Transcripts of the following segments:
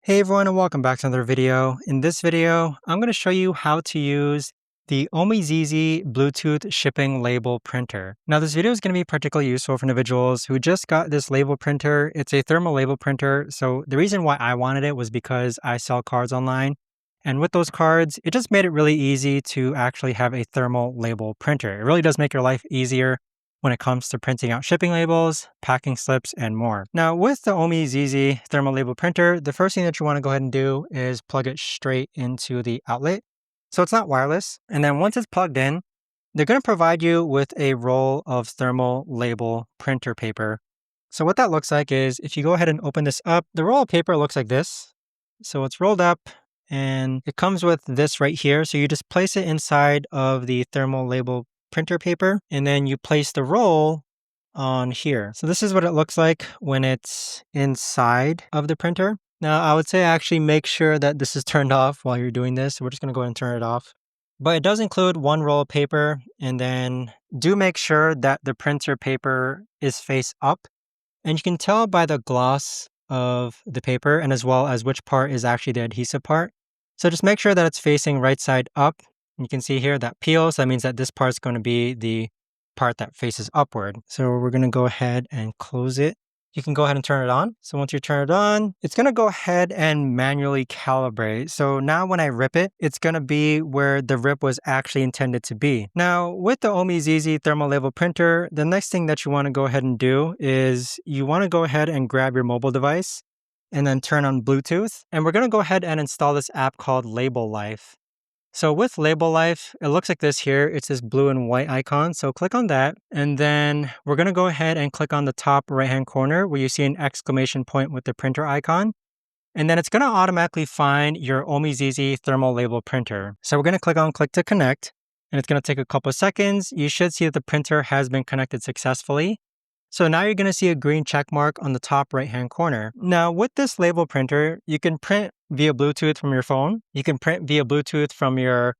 Hey everyone and welcome back to another video. In this video, I'm going to show you how to use the Omezizy Bluetooth shipping label printer. Now this video is going to be particularly useful for individuals who just got this label printer. It's a thermal label printer. So the reason why I wanted it was because I sell cards online. And with those cards, it just made it really easy to actually have a thermal label printer. It really does make your life easier when it comes to printing out shipping labels, packing slips, and more. Now, with the Omezizy thermal label printer, the first thing that you want to go ahead and do is plug it straight into the outlet. So it's not wireless. And then once it's plugged in, they're going to provide you with a roll of thermal label printer paper. So what that looks like is if you go ahead and open this up, the roll of paper looks like this. So it's rolled up and it comes with this right here. So you just place it inside of the thermal label printer paper, and then you place the roll on here. So this is what it looks like when it's inside of the printer. Now, I would say actually make sure that this is turned off while you're doing this. We're just going to go ahead and turn it off. But it does include one roll of paper, and then do make sure that the printer paper is face up. And you can tell by the gloss of the paper and as well as which part is actually the adhesive part. So just make sure that it's facing right side up. You can see here that peels. That means that this part is going to be the part that faces upward. So we're going to go ahead and close it. You can go ahead and turn it on. So once you turn it on, it's going to go ahead and manually calibrate. So now when I rip it, it's going to be where the rip was actually intended to be. Now with the Omezizy thermal label printer, the next thing that you want to go ahead and do is you want to go ahead and grab your mobile device and then turn on Bluetooth. And we're going to go ahead and install this app called Label Life. So with Label Life, it looks like this here. It's this blue and white icon. So click on that. And then we're going to go ahead and click on the top right-hand corner where you see an exclamation point with the printer icon. And then it's going to automatically find your Omezizy thermal label printer. So we're going to click on Click to Connect. And it's going to take a couple of seconds. You should see that the printer has been connected successfully. So now you're going to see a green check mark on the top right-hand corner. Now with this label printer, you can print via Bluetooth from your phone. You can print via Bluetooth from your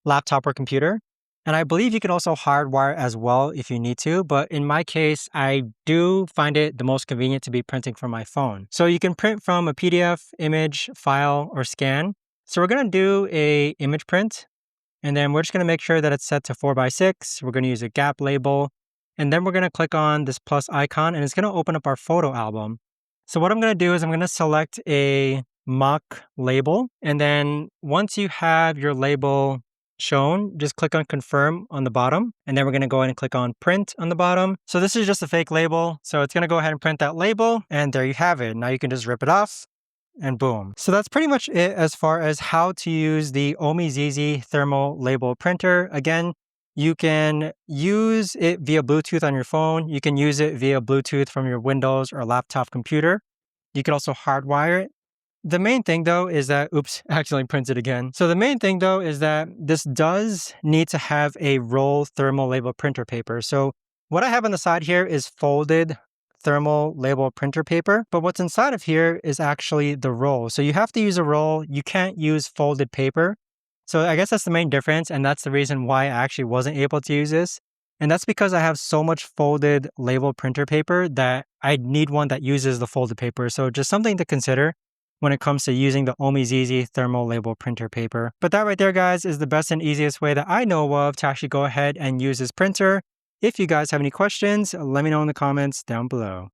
laptop or computer. And I believe you can also hardwire as well if you need to. But in my case, I do find it the most convenient to be printing from my phone. So you can print from a PDF, image, file, or scan. So we're going to do a image print. And then we're just going to make sure that it's set to 4x6. We're going to use a gap label. And then we're going to click on this plus icon and it's going to open up our photo album. So what I'm going to do is I'm going to select a mock label. And then once you have your label shown, just click on confirm on the bottom. And then we're going to go ahead and click on print on the bottom. So this is just a fake label. So it's going to go ahead and print that label. And there you have it. Now you can just rip it off. And boom. So that's pretty much it as far as how to use the Omezizy thermal label printer. Again, you can use it via Bluetooth on your phone. You can use it via Bluetooth from your Windows or laptop computer. You can also hardwire it. The main thing though is that, oops, accidentally printed again. So the main thing though is that this does need to have a roll thermal label printer paper. So what I have on the side here is folded thermal label printer paper, but what's inside of here is actually the roll. So you have to use a roll. You can't use folded paper. So I guess that's the main difference, and that's the reason why I actually wasn't able to use this. And that's because I have so much folded label printer paper that I need one that uses the folded paper. So just something to consider when it comes to using the Omezizy thermal label printer paper. But that right there, guys, is the best and easiest way that I know of to actually go ahead and use this printer. If you guys have any questions, let me know in the comments down below.